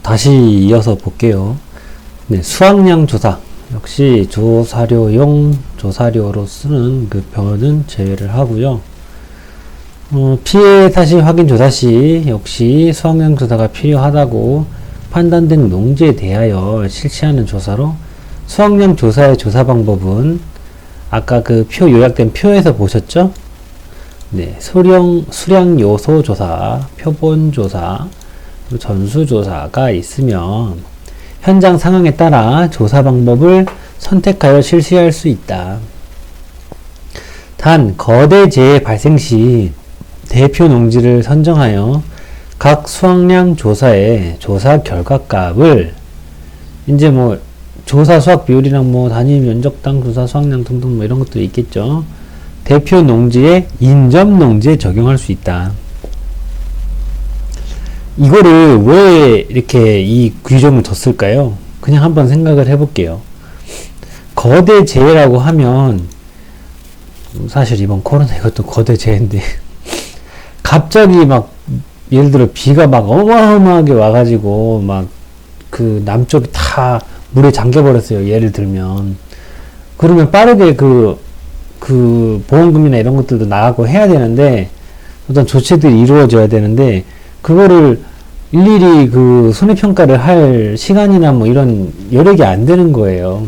다시 이어서 볼게요. 네, 수확량 조사. 역시 조사료용 조사료로 쓰는 그 변은 제외를 하고요. 피해 사실 확인 조사 시 역시 수확량 조사가 필요하다고 판단된 농지에 대하여 실시하는 조사로, 수확량 조사의 조사 방법은 아까 그 표 요약된 표에서 보셨죠? 네, 수량 요소 조사, 표본 조사, 전수 조사가 있으면 현장 상황에 따라 조사 방법을 선택하여 실시할 수 있다. 단, 거대 재해 발생 시 대표 농지를 선정하여 각 수확량 조사의 조사 결과값을 이제 뭐 조사 수확 비율이랑 뭐 단위 면적당 조사 수확량 등등 뭐 이런 것도 있겠죠. 대표 농지의 인접 농지에 적용할 수 있다. 이거를 왜 이렇게 이 규정을 뒀을까요? 그냥 한번 생각을 해볼게요. 거대 재해라고 하면, 사실 이번 코로나 이것도 거대 재해인데 갑자기 막 예를 들어 비가 막 어마어마하게 와가지고 막 그 남쪽이 다 물에 잠겨버렸어요. 예를 들면. 그러면 빠르게 그 보험금이나 이런 것들도 나가고 해야 되는데, 어떤 조치들이 이루어져야 되는데, 그거를 일일이 그 손해평가를 할 시간이나 뭐 이런 여력이 안 되는 거예요.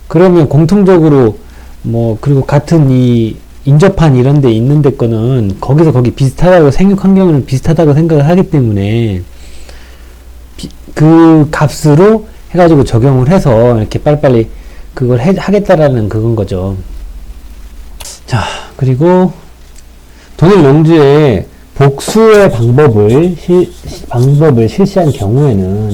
그러면 공통적으로 뭐, 그리고 같은 이 인접한 이런 데 있는 데 거는 거기서 거기 비슷하다고, 생육 환경은 비슷하다고 생각을 하기 때문에 그 값으로 해가지고 적용을 해서 이렇게 빨리빨리 그걸 하겠다라는 그건 거죠. 자, 그리고 동일 농지의 복수의 방법을 실시한 경우에는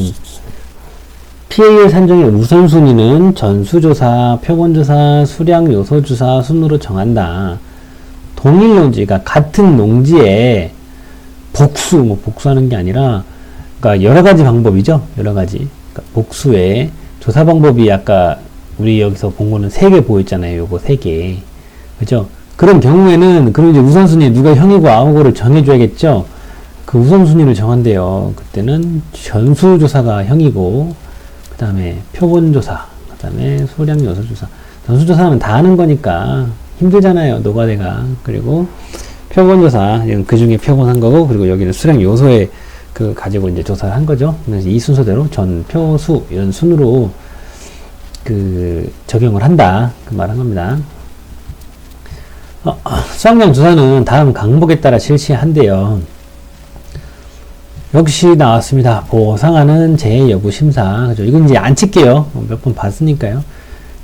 피해율 산정의 우선순위는 전수조사, 표본조사, 수량 요소조사 순으로 정한다. 동일 농지가 같은 농지에 복수하는 게 아니라, 그러니까 여러 가지 방법이죠. 여러 가지. 그러니까 복수의 조사 방법이 아까 우리 여기서 본 거는 3개 보였잖아요. 요거 3개. 그죠? 그런 경우에는, 그럼 이제 우선순위 누가 형이고 아우고를 정해줘야겠죠? 그 우선순위를 정한대요. 그때는 전수조사가 형이고, 그 다음에 표본조사, 그 다음에 소량 요소조사. 전수조사는 다 하는 거니까 힘들잖아요. 노가대가. 그리고 표본조사, 그 중에 표본한 거고, 그리고 여기는 수량 요소에 그 가지고 이제 조사를 한 거죠. 그래서 이 순서대로 전, 표, 수, 이런 순으로 그 적용을 한다. 그 말한 겁니다. 수확량 조사는 다음 강목에 따라 실시한대요. 역시 나왔습니다. 보상하는 재해 여부 심사. 그죠? 이건 이제 안 칠게요. 몇 번 봤으니까요.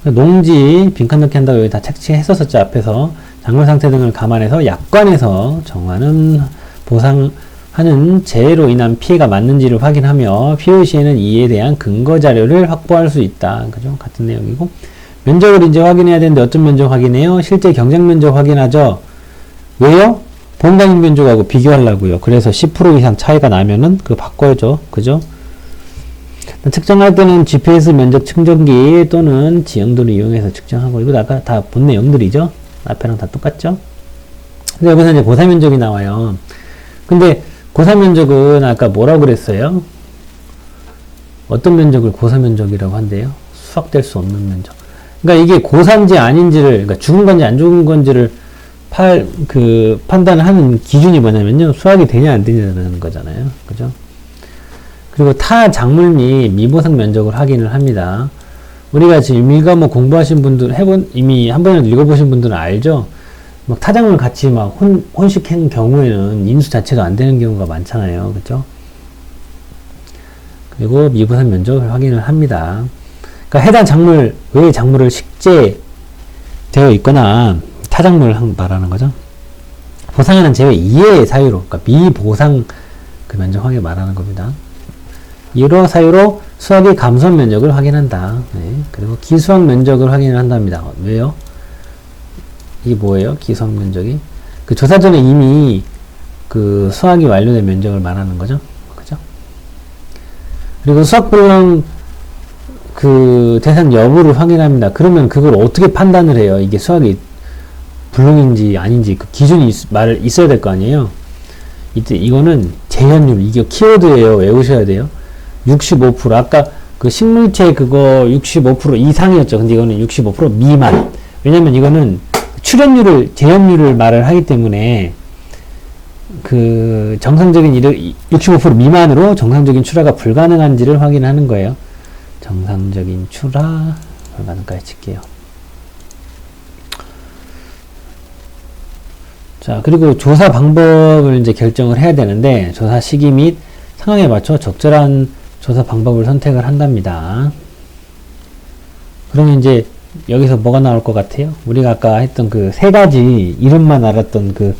농지 빈칸 넣기 한다고 여기 다 책치했었었죠. 앞에서 작물 상태 등을 감안해서 약관에서 정하는 보상하는 재해로 인한 피해가 맞는지를 확인하며 필요 시에는 이에 대한 근거 자료를 확보할 수 있다. 그죠? 같은 내용이고. 면적을 이제 확인해야 되는데 어떤 면적 확인해요? 실제 경작 면적 확인하죠. 왜요? 보험 단위 면적하고 비교하려고요. 그래서 10% 이상 차이가 나면은 그거 바꿔야죠. 그죠? 측정할 때는 GPS 면적 측정기 또는 지형도를 이용해서 측정하고, 이거 아까 다 본 내용들이죠. 앞에랑 다 똑같죠. 근데 여기서 이제 고사 면적이 나와요. 근데 고사 면적은 아까 뭐라고 그랬어요? 어떤 면적을 고사 면적이라고 한대요? 수확될 수 없는 면적. 그러니까 이게 고사인지 아닌지를, 그러니까 죽은 건지 안 죽은 건지를 판단을 하는 기준이 뭐냐면요. 수확이 되냐 안 되냐는 거잖아요. 그죠? 그리고 타 작물 및 미보상 면적을 확인을 합니다. 우리가 지금 이거 뭐 공부하신 분들, 이미 한 번이라도 읽어보신 분들은 알죠? 막 타작물 같이 막 혼식한 경우에는 인수 자체도 안 되는 경우가 많잖아요. 그죠? 그리고 미보상 면적을 확인을 합니다. 그러니까 해당 작물, 외의 작물을 식재되어 있거나 타작물 말하는 거죠. 보상하는 제외 이외의 사유로, 그러니까 미보상 그 면적 확인 말하는 겁니다. 이러 사유로 수확의 감소한 면적을 확인한다. 네. 그리고 기수확 면적을 확인을 한답니다. 왜요? 이게 뭐예요? 기수확 면적이? 그 조사 전에 이미 그 수확이 완료된 면적을 말하는 거죠. 그죠? 그리고 수확불능 그 대상 여부를 확인합니다. 그러면 그걸 어떻게 판단을 해요? 이게 수확이 불능인지 아닌지 그 기준이 있어야 될 거 아니에요? 이때 이거는 재현율, 이게 키워드예요. 외우셔야 돼요. 65%. 아까 그 식물체 그거 65% 이상이었죠. 근데 이거는 65% 미만. 왜냐면 이거는 출현율을, 재현율을 말을 하기 때문에 그 정상적인 65% 미만으로 정상적인 출하가 불가능한지를 확인하는 거예요. 정상적인 출하 불가능까지 칠게요. 자, 그리고 조사 방법을 이제 결정을 해야 되는데, 조사 시기 및 상황에 맞춰 적절한 조사 방법을 선택을 한답니다. 그러면 이제 여기서 뭐가 나올 것 같아요? 우리가 아까 했던 그 세 가지 이름만 알았던 그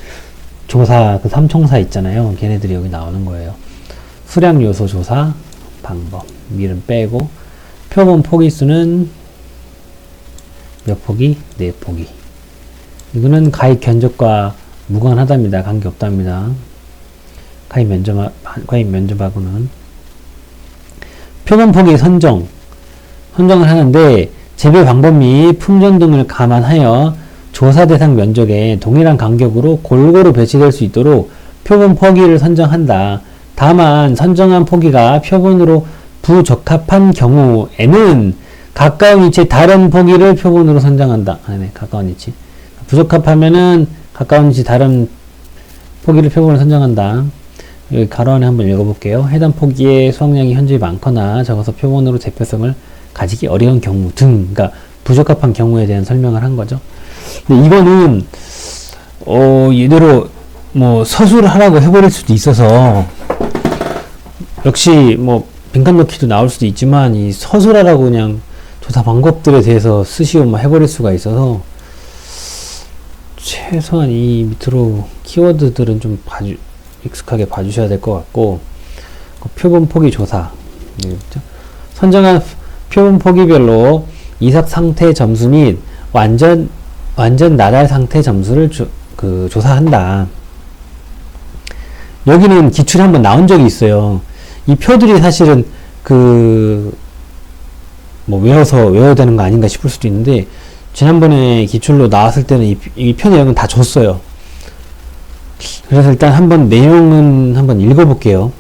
조사, 그 삼총사 있잖아요. 걔네들이 여기 나오는 거예요. 수량 요소 조사 방법. 밀은 빼고, 표본 포기수는 몇 포기? 4포기. 이거는 가입 견적과 무관하답니다. 관계없답니다. 가입 면접하고는. 표본 포기 선정을 하는데, 재배 방법 및 품종 등을 감안하여 조사 대상 면적에 동일한 간격으로 골고루 배치될 수 있도록 표본 포기를 선정한다. 다만 선정한 포기가 표본으로 부적합한 경우에는 가까운 위치의 다른 포기를 표본으로 선정한다. 가까운 위치. 부적합하면은 가까운 위치 다른 포기를 표본으로 선정한다. 여기 가로 안에 한번 읽어볼게요. 해당 포기의 수확량이 현저히 많거나 적어서 표본으로 대표성을 가지기 어려운 경우 등, 그러니까 부적합한 경우에 대한 설명을 한 거죠. 근데 이거는 이대로 뭐 서술을 하라고 해버릴 수도 있어서, 역시 뭐 빈칸 넣기도 나올 수도 있지만, 이 서술하라고 그냥 조사 방법들에 대해서 쓰시오 뭐 해버릴 수가 있어서, 최소한 이 밑으로 키워드들은 좀 익숙하게 봐주셔야 될 것 같고, 표본 포기 조사, 선정한 표본 포기별로 이삭 상태 점수 및 완전 나달 상태 점수를 조사한다. 여기는 기출이 한번 나온 적이 있어요. 이 표들이 사실은 외워야 되는 거 아닌가 싶을 수도 있는데, 지난번에 기출로 나왔을 때는 이 표 내용은 다 줬어요. 그래서 일단 한번 내용은 한번 읽어볼게요.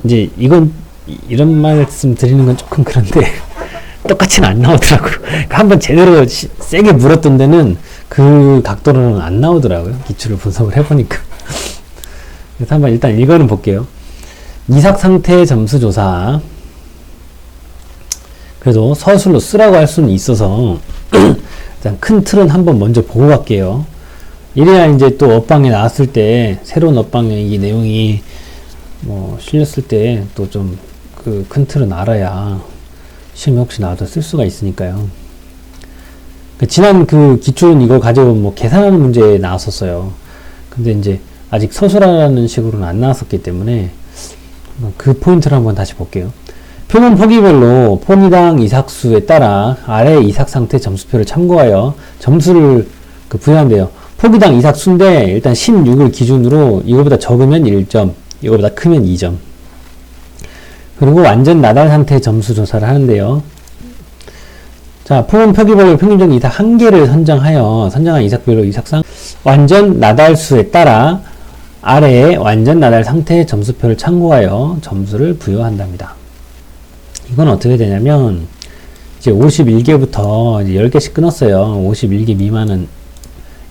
이제 이런 말씀 드리는 건 조금 그런데, 똑같이는 안 나오더라고요. 한번 제대로 세게 물었던 데는 그 각도로는 안 나오더라고요. 기출을 분석을 해보니까. 그래서 한번 일단 읽어는 볼게요. 이삭 상태 점수 조사. 그래도 서술로 쓰라고 할 수는 있어서, 일단 큰 틀은 한번 먼저 보고 갈게요. 이래야 이제 또 업방에 나왔을 때, 새로운 업방에 이 내용이 실렸을 때 또 좀 그 큰 틀은 알아야 시험에 혹시 나와도 쓸 수가 있으니까요. 지난 그 기출은 이걸 가지고 계산하는 문제에 나왔었어요. 근데 이제 아직 서술하라는 식으로는 안 나왔었기 때문에 그 포인트를 한번 다시 볼게요. 표본 포기별로 포기당 이삭수에 따라 아래 이삭 상태 점수표를 참고하여 점수를 부여한대요. 포기당 이삭수인데 일단 16을 기준으로 이거보다 적으면 1점, 이거보다 크면 2점. 그리고 완전 나달 상태 점수 조사를 하는데요. 자, 표본 포기별로 평균적 이삭 1개를 선정한 이삭별로 이삭상 완전 나달수에 따라 아래의 완전 나달 상태 점수표를 참고하여 점수를 부여한답니다. 이건 어떻게 되냐면, 이제 51개부터 이제 10개씩 끊었어요. 51개 미만은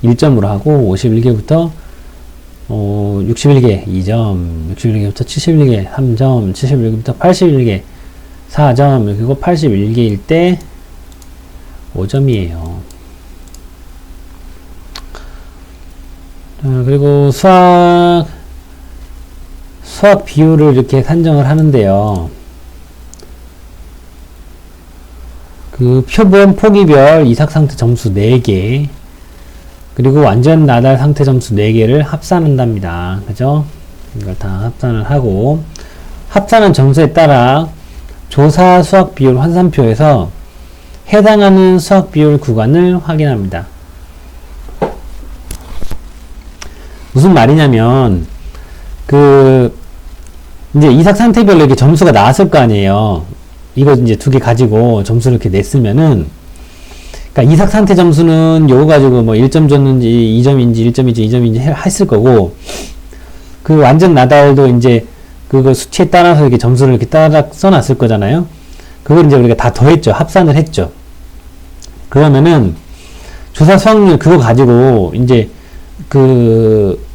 1점으로 하고, 51개부터 61개 2점, 61개부터 71개 3점, 71개부터 81개 4점, 그리고 81개일 때 5점이에요. 그리고 수학 비율을 이렇게 산정을 하는데요. 그 표본 포기별 이삭 상태 점수 4개, 그리고 완전 나달 상태 점수 4개를 합산한답니다. 그죠? 이걸 다 합산을 하고, 합산한 점수에 따라 조사 수학 비율 환산표에서 해당하는 수학 비율 구간을 확인합니다. 무슨 말이냐면, 이제 이삭 상태별로 이렇게 점수가 나왔을 거 아니에요. 이거 이제 2개 가지고 점수를 이렇게 냈으면은, 그러니까 이삭 상태 점수는 요거 가지고 1점 줬는지 2점인지 1점인지 2점인지 했을 거고, 그 완전 나달도 이제 그거 수치에 따라서 이렇게 점수를 이렇게 따라 써놨을 거잖아요. 그걸 이제 우리가 다 더했죠. 합산을 했죠. 그러면은 조사 수확률 그거 가지고 이제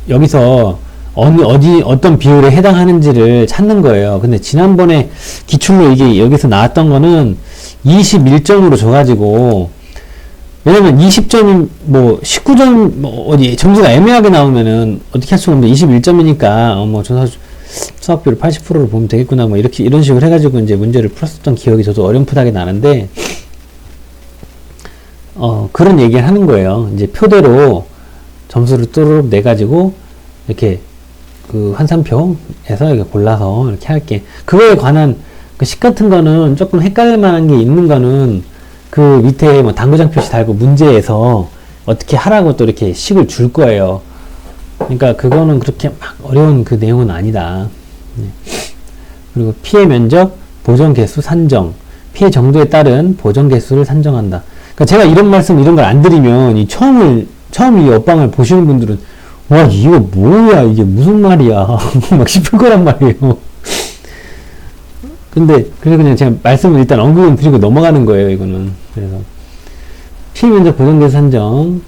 여기서 어떤 비율에 해당하는지를 찾는 거예요. 근데 지난번에 기출로 이게 여기서 나왔던 거는 21점으로 줘가지고, 왜냐면 20점이 19점 점수가 애매하게 나오면은 어떻게 할 수가 없는데 21점이니까 조사 수학비율 80%로 보면 되겠구나 이렇게 이런 식으로 해가지고 이제 문제를 풀었었던 기억이 저도 어렴풋하게 나는데, 그런 얘기를 하는 거예요. 이제 표대로 점수를 또르륵 내가지고 이렇게 그 환산표에서 이렇게 골라서 이렇게 할게. 그거에 관한 그 식 같은 거는 조금 헷갈릴 만한 게 있는 거는 그 밑에 당구장 표시 달고 문제에서 어떻게 하라고 또 이렇게 식을 줄 거예요. 그러니까 그거는 그렇게 막 어려운 그 내용은 아니다. 네. 그리고 피해 면적, 보정 개수 산정, 피해 정도에 따른 보정 개수를 산정한다. 그러니까 제가 이런 걸 안 드리면 처음 이 옆방을 보시는 분들은 와 이거 뭐야 이게 무슨 말이야 막 싶을 거란 말이에요. 근데 그래서 그냥 제가 말씀을 일단 언급은 드리고 넘어가는 거예요. 이거는. 그래서 피해 면적 보정 개수 산정,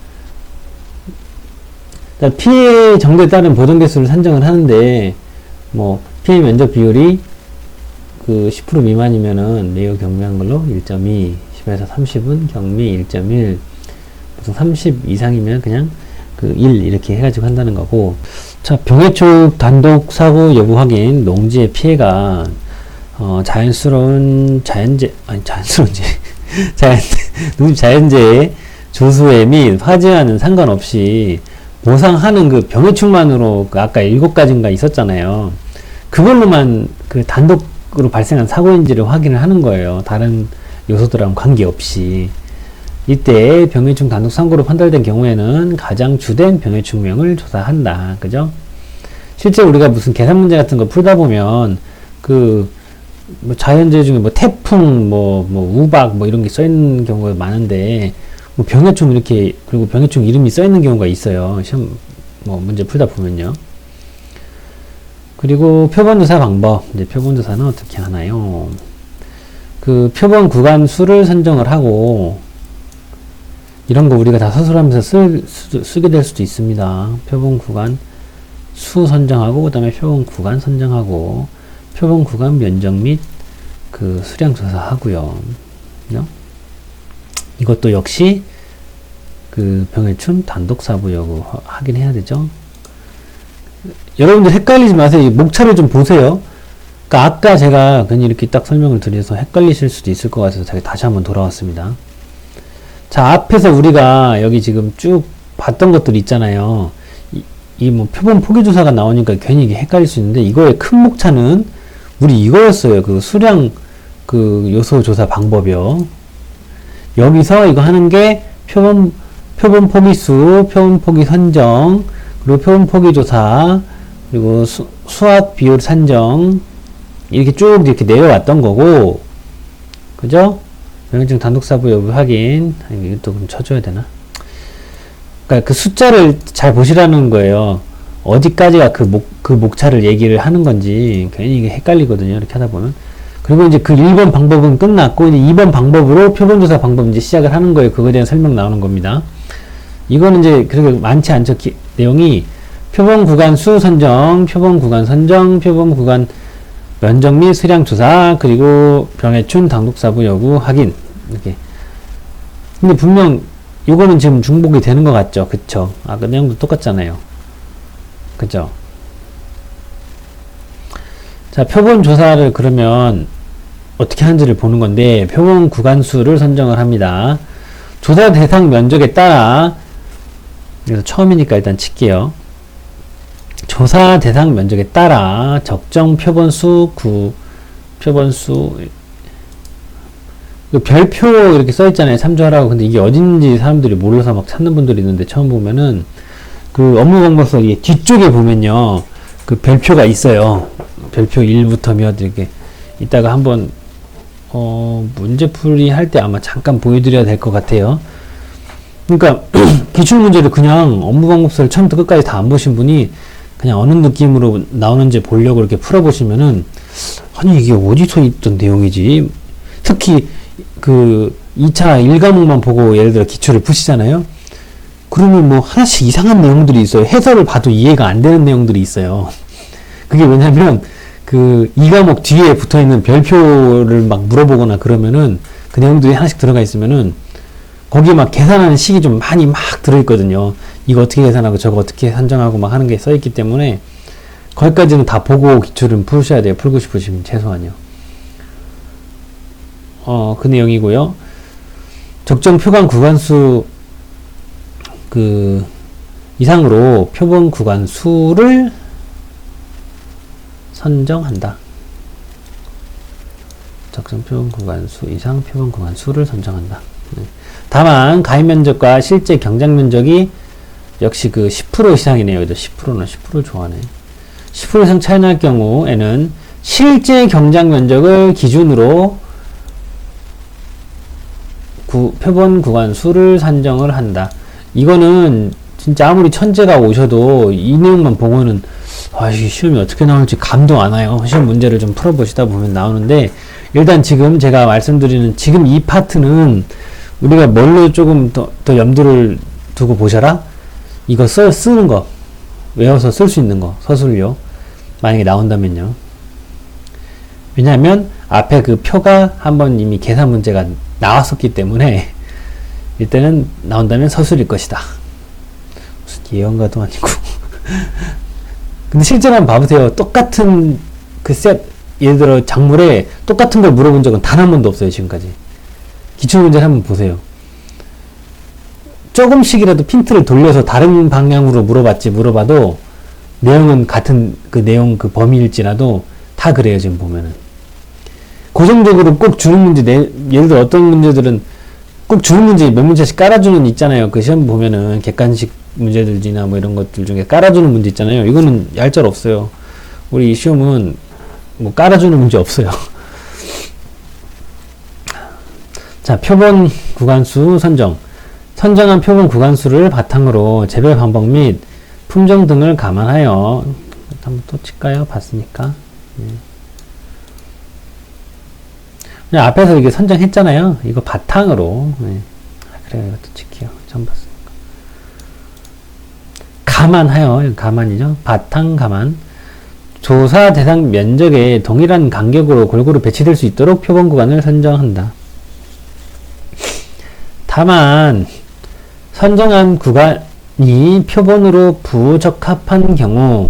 피해 정도에 따른 보정 개수를 산정을 하는데 피해 면적 비율이 그 10% 미만이면은 매우 경미한 걸로 1.2, 10에서 30은 경미 1.1, 보통 30 이상이면 그냥 그 1 이렇게 해가지고 한다는 거고. 자, 병해충 단독 사고 여부 확인. 농지의 피해가 자연재해, 조수해 및 화재와는 상관없이 보상하는 그 병해충만으로 아까 7가지인가 있었잖아요. 그걸로만 그 단독으로 발생한 사고인지를 확인을 하는 거예요. 다른 요소들하고는 관계없이. 이때 병해충 단독 사고로 판단된 경우에는 가장 주된 병해충명을 조사한다. 그죠? 실제 우리가 무슨 계산 문제 같은 거 풀다 보면 자연재해 중에 태풍, 우박 이런 게 써 있는 경우가 많은데 병해충 이렇게, 그리고 병해충 이름이 써 있는 경우가 있어요. 시험 문제 풀다 보면요. 그리고 표본조사 방법. 이제 표본조사는 어떻게 하나요? 그 표본 구간 수를 선정을 하고, 이런 거 우리가 다 서술하면서 쓰게 될 수도 있습니다. 표본 구간 수 선정하고, 그 다음에 표본 구간 선정하고, 표본 구간 면적 및 그 수량 조사하고요. 이것도 역시 그 병해충 단독 사부 여부 확인해야 되죠. 여러분들 헷갈리지 마세요. 이 목차를 좀 보세요. 그러니까 아까 제가 괜히 이렇게 딱 설명을 드려서 헷갈리실 수도 있을 것 같아서 제가 다시 한번 돌아왔습니다. 자, 앞에서 우리가 여기 지금 쭉 봤던 것들 있잖아요. 표본 포기 조사가 나오니까 괜히 이게 헷갈릴 수 있는데, 이거의 큰 목차는 우리 이거였어요. 그 수량 그 요소 조사 방법이요. 여기서 이거 하는 게 표본 포기 수, 표본 포기 선정, 그리고 표본 포기 조사, 그리고 수확 비율 산정, 이렇게 쭉 이렇게 내려왔던 거고, 그죠? 병해충 단독 사부 여부 확인. 이것도 그럼 쳐줘야 되나? 그러니까 그 숫자를 잘 보시라는 거예요. 어디까지가 그 목차를 얘기를 하는 건지 괜히 이게 헷갈리거든요. 이렇게 하다 보면. 그리고 이제 그 1번 방법은 끝났고, 이제 2번 방법으로 표본조사 방법 이제 시작을 하는 거예요. 그거에 대한 설명 나오는 겁니다. 이거는 이제 그렇게 많지 않죠. 내용이 표본 구간 수 선정, 표본 구간 선정, 표본 구간 면적 및 수량 조사, 그리고 병해충 단독 사부 여부 확인. 이렇게. 근데 분명 이거는 지금 중복이 되는 것 같죠. 그쵸? 그 내용도 똑같잖아요. 그죠? 자, 표본 조사를 그러면 어떻게 하는지를 보는 건데, 표본 구간 수를 선정을 합니다. 조사 대상 면적에 따라, 그래서 처음이니까 일단 칠게요. 조사 대상 면적에 따라 적정 표본수, 표본수, 별표 이렇게 써있잖아요. 참조하라고. 근데 이게 어딘지 사람들이 몰라서 막 찾는 분들이 있는데, 처음 보면은 그 업무 방법서 뒤쪽에 보면요, 그 별표가 있어요. 별표 1부터 몇 이렇게. 이따가 한번 문제풀이 할 때 아마 잠깐 보여드려야 될 것 같아요. 그러니까 기출문제를 그냥 업무 방법서를 처음부터 끝까지 다 안 보신 분이 그냥 어느 느낌으로 나오는지 보려고 이렇게 풀어보시면은, 아니, 이게 어디서 있던 내용이지? 특히, 2차 1과목만 보고 예를 들어 기초를 푸시잖아요? 그러면 뭐 하나씩 이상한 내용들이 있어요. 해설을 봐도 이해가 안 되는 내용들이 있어요. 그게 왜냐면, 2과목 뒤에 붙어 있는 별표를 막 물어보거나 그러면은, 그 내용들이 하나씩 들어가 있으면은, 거기에 막 계산하는 식이 좀 많이 막 들어있거든요. 이거 어떻게 계산하고 저거 어떻게 산정하고 막 하는 게 써있기 때문에 거기까지는 다 보고 기출은 푸셔야 돼요. 풀고 싶으시면 최소한요. 그 내용이고요. 적정 표본 구간수 이상으로 표본 구간수를 선정한다. 적정 표본 구간수 이상 표본 구간수를 선정한다. 다만 가입 면적과 실제 경작 면적이 역시 10% 이상이네요. 10%나 10%를 좋아하네. 10% 이상 차이 날 경우에는 실제 경작 면적을 기준으로 표본 구간 수를 산정을 한다. 이거는 진짜 아무리 천재가 오셔도 이 내용만 보고는 이 시험이 어떻게 나올지 감도 안 와요. 시험 문제를 좀 풀어보시다 보면 나오는데, 일단 지금 제가 말씀드리는 지금 이 파트는 우리가 뭘로 조금 더 염두를 두고 보셔라? 이거 쓰는 거. 외워서 쓸 수 있는 거. 서술요. 만약에 나온다면요. 왜냐하면 앞에 그 표가 한번 이미 계산 문제가 나왔었기 때문에 이때는 나온다면 서술일 것이다. 무슨 예언가도 아니고. 근데 실제로 한번 봐보세요. 똑같은 예를 들어 작물에 똑같은 걸 물어본 적은 단 한 번도 없어요. 지금까지. 기출문제를 한번 보세요. 조금씩이라도 핀트를 돌려서 다른 방향으로 물어봐도 내용은 같은 내용 범위일지라도 다 그래요. 지금 보면은 고정적으로 꼭 주는 문제 예를 들어 어떤 문제들은 꼭 주는 문제 몇 문제씩 깔아주는 있잖아요. 그 시험 보면은 객관식 문제들이나 뭐 이런 것들 중에 깔아주는 문제 있잖아요. 이거는 얄짤 없어요. 우리 이 시험은 뭐 깔아주는 문제 없어요. 자, 표본 구간수 선정. 선정한 표본 구간수를 바탕으로 재배 방법 및 품종 등을 감안하여, 한번 또 칠까요? 봤으니까. 그냥 앞에서 이게 선정했잖아요. 이거 바탕으로. 그래요. 이것도 칠게요. 처음 봤으니까. 감안하여, 감안이죠. 바탕 감안. 조사 대상 면적에 동일한 간격으로 골고루 배치될 수 있도록 표본 구간을 선정한다. 다만 선정한 구간이 표본으로 부적합한 경우,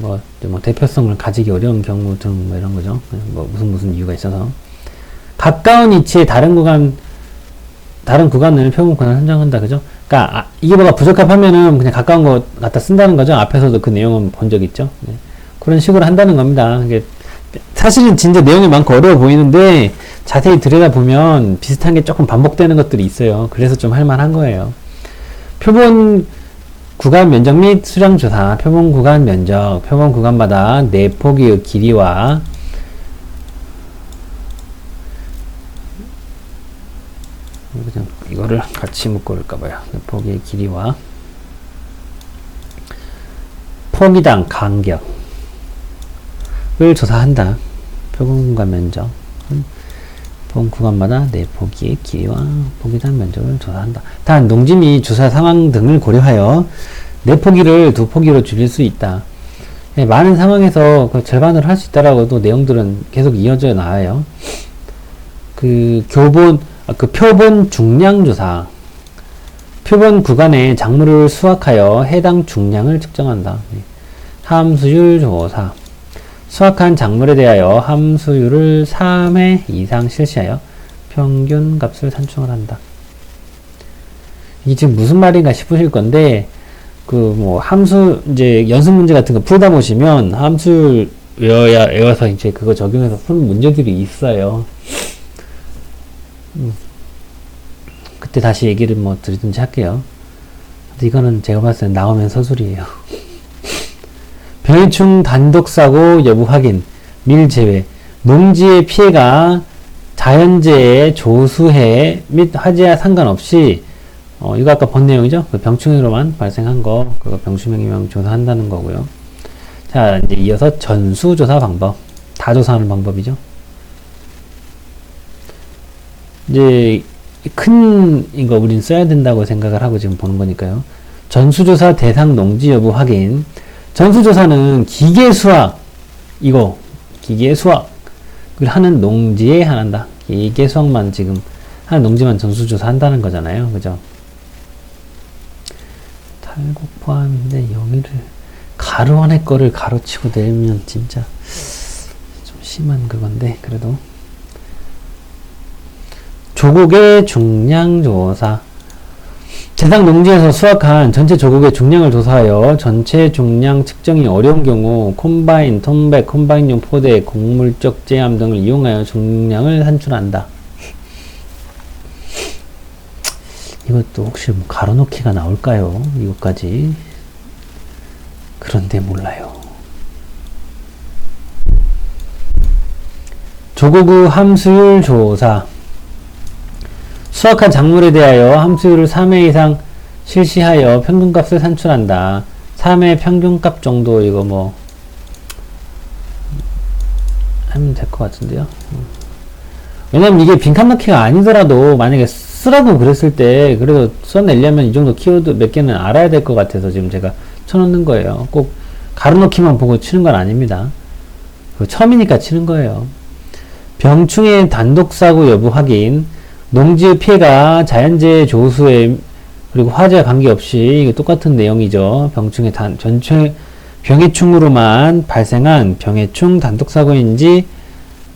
뭐 대표성을 가지기 어려운 경우 등 뭐 이런 거죠. 뭐 무슨 이유가 있어서 가까운 위치에 다른 구간을 표본 구간을 선정한다. 그죠? 그러니까 이게 뭐가 부적합하면은 그냥 가까운 거 갖다 쓴다는 거죠. 앞에서도 그 내용은 본 적 있죠. 네. 그런 식으로 한다는 겁니다. 이게 사실은 진짜 내용이 많고 어려워 보이는데 자세히 들여다보면 비슷한 게 조금 반복되는 것들이 있어요. 그래서 좀 할만한 거예요. 표본 구간 면적 및 수량 조사. 표본 구간 면적. 표본 구간마다 내포기의 길이와 그냥 이거를 같이 묶어 올까봐요. 내포기의 길이와 포기당 간격을 조사한다. 표본 구간 면적. 표본 구간마다 내포기의 길이와 포기당 면적을 조사한다. 단 농지 주사 상황 등을 고려하여 내포기를 두 포기로 줄일 수 있다. 많은 상황에서 그 절반으로 할 수 있다라고도 내용들은 계속 이어져 나와요. 표본 중량 조사. 표본 구간의 작물을 수확하여 해당 중량을 측정한다. 함수율 조사. 수확한 작물에 대하여 함수율을 3회 이상 실시하여 평균 값을 산출을 한다. 이게 지금 무슨 말인가 싶으실 건데, 이제 연습 문제 같은 거 풀다 보시면 함수율 외워서 이제 그거 적용해서 푸는 문제들이 있어요. 그때 다시 얘기를 드리든지 할게요. 근데 이거는 제가 봤을 때 나오면 서술이에요. 병해충 단독사고 여부 확인, 밀제외, 농지의 피해가 자연재해, 조수해 및 화재와 상관없이 이거 아까 본 내용이죠? 그 병충해로만 발생한 거, 그거 병충해명 조사한다는 거고요. 자, 이제 이어서 전수조사 방법. 다 조사하는 방법이죠. 이제 큰 이거 우린 써야 된다고 생각을 하고 지금 보는 거니까요. 전수조사 대상 농지 여부 확인. 전수조사는 기계수확, 이거 기계수확을 하는 농지에 한다. 기계수확만 지금 하는 농지만 전수조사 한다는 거잖아요. 그죠? 탈곡 포함인데 여기를 가로 안에 거를 가로치고 내면 진짜 좀 심한 그건데, 그래도 조국의 중량 조사. 대상 농지에서 수확한 전체 조국의 중량을 조사하여 전체 중량 측정이 어려운 경우 콤바인, 톰백, 콤바인용 포대, 곡물적 제암 등을 이용하여 중량을 산출한다. 이것도 혹시 뭐 가로놓기가 나올까요? 이것까지. 그런데 몰라요. 조국의 함수율 조사. 수확한 작물에 대하여 함수율을 3회 이상 실시하여 평균값을 산출한다. 3회 평균값 정도 이거 뭐 하면 될 것 같은데요. 왜냐면 이게 빈칸 넣기가 아니더라도 만약에 쓰라고 그랬을 때 그래도 써내려면 이 정도 키워드 몇 개는 알아야 될 것 같아서 지금 제가 쳐놓는 거예요. 꼭 가로넣기만 보고 치는 건 아닙니다. 처음이니까 치는 거예요. 병충해 단독사고 여부 확인. 농지의 피해가 자연재해 조수에 그리고 화재와 관계없이 이게 똑같은 내용이죠. 병충해 전체 병해충으로만 발생한 병해충 단독사고인지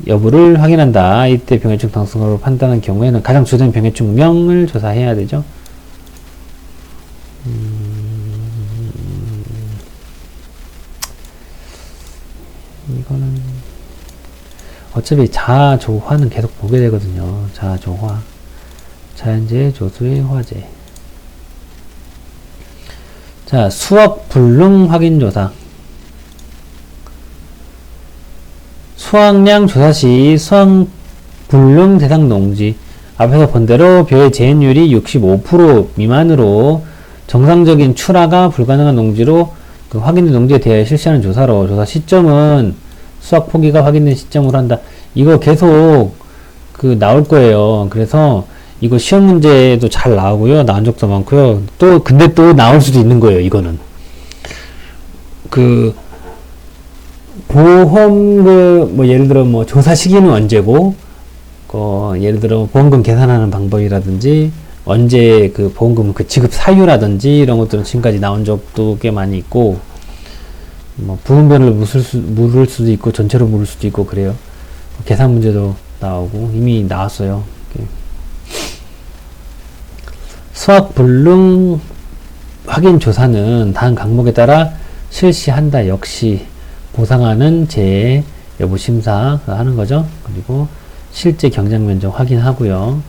여부를 확인한다. 이때 병해충 단독사고로 판단한 경우에는 가장 주된 병해충명을 조사해야 되죠. 이거는 어차피 자조화는 계속 보게 되거든요. 자조화, 자연재해, 조수의 화재. 자, 수확 불능 확인 조사. 수확량 조사 시 수확 불능 대상 농지. 앞에서 본 대로 벼의 재현율이 65% 미만으로 정상적인 출하가 불가능한 농지로 그 확인된 농지에 대해 실시하는 조사로, 조사 시점은 수확 포기가 확인된 시점으로 한다. 이거 계속 그 나올 거예요. 그래서 이거 시험 문제도 잘 나오고요. 나온 적도 많고요. 또 근데 또 나올 수도 있는 거예요. 이거는 그 보험 뭐 예를 들어 뭐 조사 시기는 언제고, 예를 들어 보험금 계산하는 방법이라든지 언제 그 보험금 그 지급 사유라든지 이런 것들은 지금까지 나온 적도 꽤 많이 있고, 뭐 부분별로 물을 수도 있고 전체로 물을 수도 있고 그래요. 계산 문제도 나오고 이미 나왔어요. 수확 불능 확인 조사는 다음 항목에 따라 실시한다. 역시 보상하는 재해 여부 심사 하는 거죠. 그리고 실제 경작 면적 확인하고요.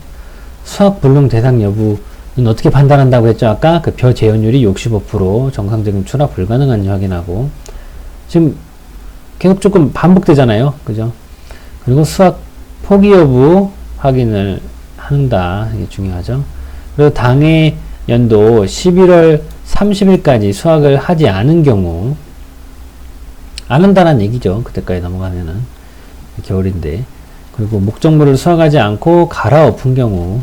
수확 불능 대상 여부는 어떻게 판단한다고 했죠? 아까 그 벼 재현율이 65% 정상적인 출하 불가능한지 확인하고, 지금 계속 조금 반복되잖아요. 그죠? 그리고 수확 포기 여부 확인을 한다. 이게 중요하죠. 그리고 당해 연도 11월 30일까지 수확을 하지 않은 경우, 안 한다는 얘기죠. 그때까지 넘어가면은. 겨울인데. 그리고 목적물을 수확하지 않고 갈아엎은 경우,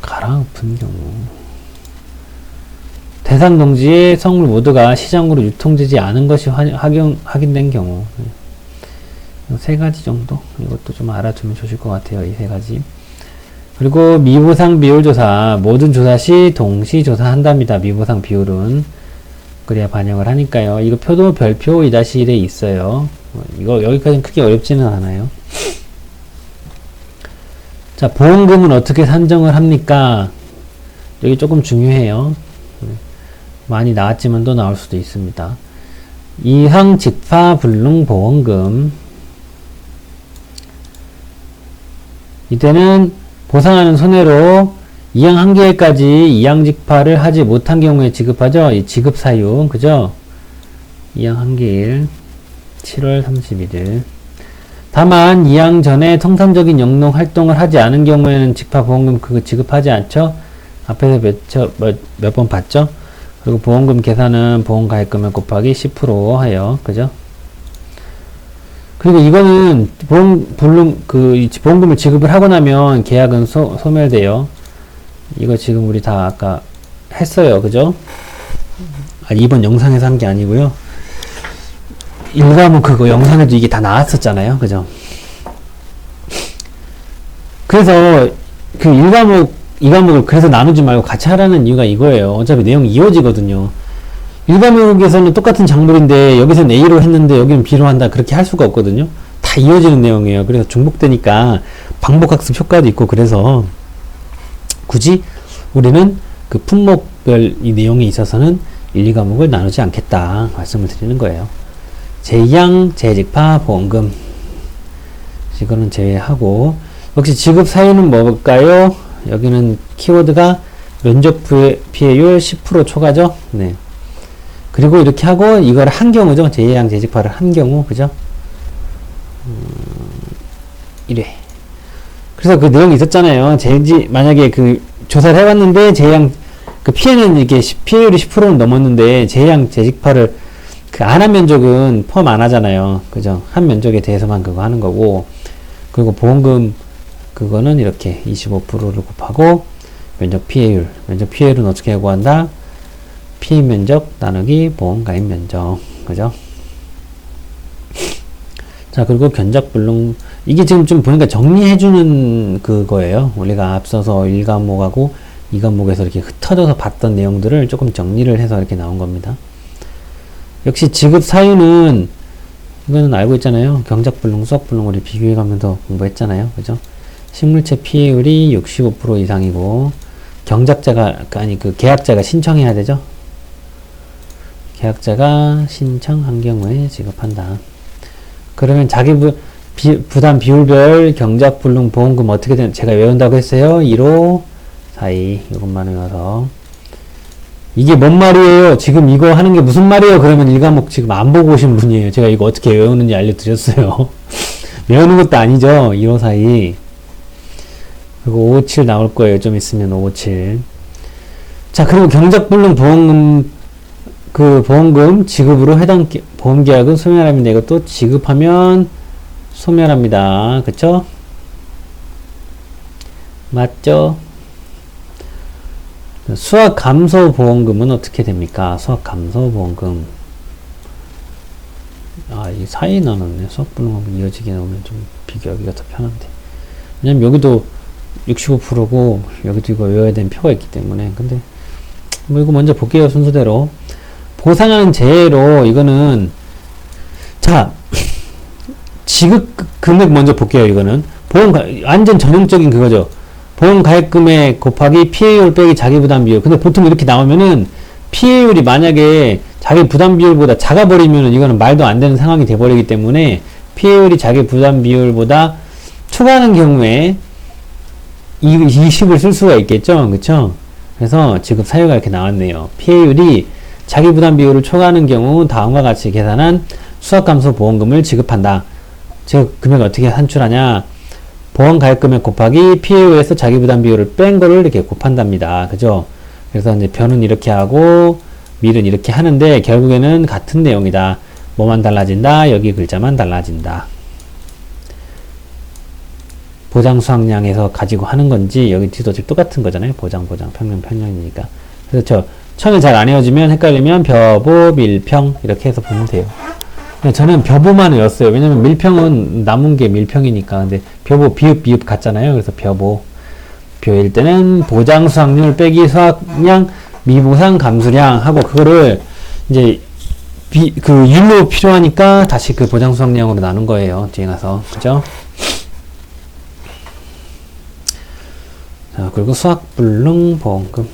갈아엎은 경우. 대상 농지의 성물 모두가 시장으로 유통되지 않은 것이 확인된 경우. 세 가지 정도. 이것도 좀 알아두면 좋을 것 같아요. 이 세 가지. 그리고 미보상 비율 조사. 모든 조사 시 동시 조사한답니다. 미보상 비율은. 그래야 반영을 하니까요. 이거 표도 별표 2-1에 있어요. 이거 여기까지는 크게 어렵지는 않아요. 자, 보험금은 어떻게 산정을 합니까? 여기 조금 중요해요. 많이 나왔지만 또 나올 수도 있습니다. 이항 직파 불능 보험금. 이때는 보상하는 손해로 이항 한 개월까지 이항 직파를 하지 못한 경우에 지급하죠. 이 지급 사유, 그죠? 이항 한 개일 7월 31일. 다만 이양 전에 통상적인 영농 활동을 하지 않은 경우에는 직파보험금 그거 지급하지 않죠. 앞에서 몇 번 봤죠. 그리고 보험금 계산은 보험가입금액 곱하기 10% 하여, 그죠? 그리고 이거는 보험금을 지급을 하고 나면 계약은 소멸돼요. 이거 지금 우리 다 아까 했어요, 그죠? 이번 영상에서 한 게 아니고요. 일과목 그거 영상에도 이게 다 나왔었잖아요, 그죠? 그래서 그 2과목을 그래서 나누지 말고 같이 하라는 이유가 이거예요. 어차피 내용이 이어지거든요. 1과목에서는 똑같은 작물인데 여기서는 A로 했는데 여기는 B로 한다, 그렇게 할 수가 없거든요. 다 이어지는 내용이에요. 그래서 중복되니까 반복학습 효과도 있고, 그래서 굳이 우리는 그 품목별 이 내용에 있어서는 1, 2과목을 나누지 않겠다 말씀을 드리는 거예요. 제2항 재직파 보험금 이거는 제외하고, 역시 지급 사유는 뭘까요? 여기는 키워드가 면적 피해율 10% 초과죠. 네. 그리고 이렇게 하고 이걸 한 경우죠. 제2항 재직파를 한 경우, 그죠? 1회. 그래서 그 내용이 있었잖아요. 만약에 그 조사를 해봤는데 제2항 그 피해는 이게 피해율이 10%는 넘었는데 제2항 재직파를 그 안 한 면적은 포함 안 하잖아요. 그죠? 한 면적에 대해서만 그거 하는 거고, 그리고 보험금 그거는 이렇게 25%를 곱하고 면적 피해율은 어떻게 구한다? 피해 면적 나누기 보험 가입 면적, 그죠? 자, 그리고 견적불능, 이게 지금 좀 보니까 정리해주는 그거예요. 우리가 앞서서 1과목하고 2과목에서 이렇게 흩어져서 봤던 내용들을 조금 정리를 해서 이렇게 나온 겁니다. 역시 지급 사유는 이거는 알고 있잖아요. 경작불능, 수학불능 우리 비교해가면서 공부했잖아요. 그죠? 식물체 피해율이 65% 이상이고, 계약자가 신청해야 되죠? 계약자가 신청한 경우에 지급한다. 그러면 자기 부담 비율별 경작불능 보험금 어떻게 되는, 제가 외운다고 했어요. 1호 4이 이것만 외워서. 이게 뭔 말이에요? 지금 이거 하는 게 무슨 말이에요? 그러면 1과목 지금 안 보고 오신 분이에요. 제가 이거 어떻게 외우는지 알려드렸어요. 외우는 것도 아니죠. 1호 4이. 그리고 557 나올 거예요. 좀 있으면 557. 자, 그리고 경작불능 보험금 지급으로 해당 보험계약은 소멸합니다. 이것도 지급하면 소멸합니다. 그쵸? 맞죠? 수학감소보험금은 어떻게 됩니까? 수학감소보험금. 이 사이에 나눴네. 수학불능하고 이어지게 나오면 좀 비교하기가 더 편한데. 왜냐면 여기도 65%고, 여기도 이거 외워야 되는 표가 있기 때문에. 근데, 이거 먼저 볼게요. 순서대로. 보상하는 재해로, 이거는, 자, 지급 금액 먼저 볼게요. 이거는. 완전 전형적인 그거죠. 보험가입금액 곱하기 피해율 빼기 자기부담 비율. 근데 보통 이렇게 나오면은 피해율이 만약에 자기 부담 비율보다 작아버리면은 이거는 말도 안 되는 상황이 돼버리기 때문에 피해율이 자기 부담 비율보다 초과하는 경우에 20을 쓸 수가 있겠죠. 그쵸? 그래서 지급 사유가 이렇게 나왔네요. 피해율이 자기 부담 비율을 초과하는 경우 다음과 같이 계산한 수학감소 보험금을 지급한다. 즉, 금액을 어떻게 산출하냐? 보험가입금액 곱하기 피해율에서 자기부담 비율을 뺀 거를 이렇게 곱한답니다. 그죠? 그래서 이제 변은 이렇게 하고 밀은 이렇게 하는데 결국에는 같은 내용이다. 뭐만 달라진다? 여기 글자만 달라진다. 보장 수확량에서 가지고 하는 건지 여기 뒤도 지금 똑같은 거잖아요. 보장, 평면, 평면이니까. 그래서 처음에 잘 안 외워지면 헷갈리면 벼보, 밀평 이렇게 해서 보면 돼요. 저는 벼보만 외웠어요. 왜냐면 밀평은 남은 게 밀평이니까. 근데 벼보, 비읍 같잖아요. 그래서 벼보. 벼일 때는 보장 수확률 빼기 수확량, 미보상 감수량 하고 그거를 이제 율로 필요하니까 다시 그 보장 수확량으로 나눈 거예요. 뒤에 가서. 그죠? 자, 그리고 수학불능 보험금.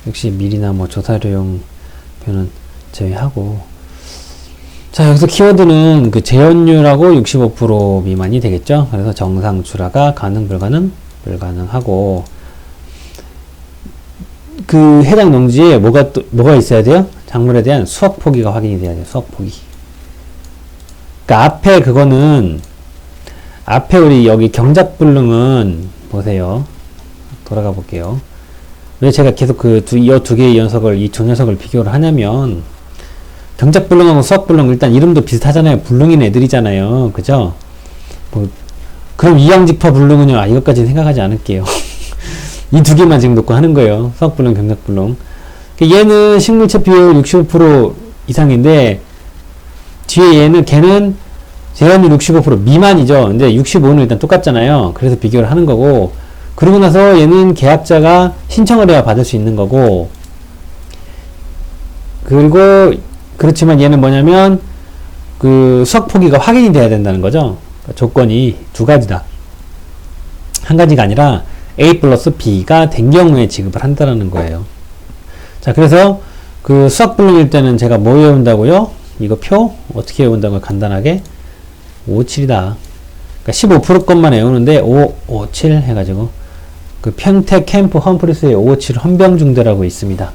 역시 밀이나 뭐 조사료용 표는 제외하고. 자, 여기서 키워드는 그 재현율하고 65% 미만이 되겠죠. 그래서 정상 출하가 가능, 불가능하고, 그 해당 농지에 뭐가 있어야 돼요? 작물에 대한 수확 포기가 확인이 돼야 돼요. 수확 포기. 그러니까 앞에 그거는, 앞에 우리 여기 경작불능은 보세요. 돌아가 볼게요. 왜 제가 계속 이 두 개의 녀석을, 이 두 녀석을 비교를 하냐면, 경작불능하고 수학불능 일단 이름도 비슷하잖아요. 불능인 애들이잖아요. 그죠? 뭐, 그럼 이양직파불능은요, 이것까지는 생각하지 않을게요. 이 두 개만 지금 놓고 하는 거예요. 수학불능, 경작불능. 얘는 식물체 비율 65% 이상인데, 뒤에 걔는 제한율 65% 미만이죠. 근데 65는 일단 똑같잖아요. 그래서 비교를 하는 거고, 그러고 나서 얘는 계약자가 신청을 해야 받을 수 있는 거고, 그리고 그렇지만 얘는 뭐냐면 수학 포기가 확인이 돼야 된다는 거죠. 그러니까 조건이 두 가지다. 한 가지가 아니라 A 플러스 B가 된 경우에 지급을 한다는 거예요. 자, 그래서 수학 불능일 때는 제가 뭐 외운다고요? 이거 표 어떻게 외운다고요? 간단하게 557이다. 그러니까 15% 것만 외우는데 557 해가지고 평택 캠프 험프리스의 557 헌병중대라고 있습니다.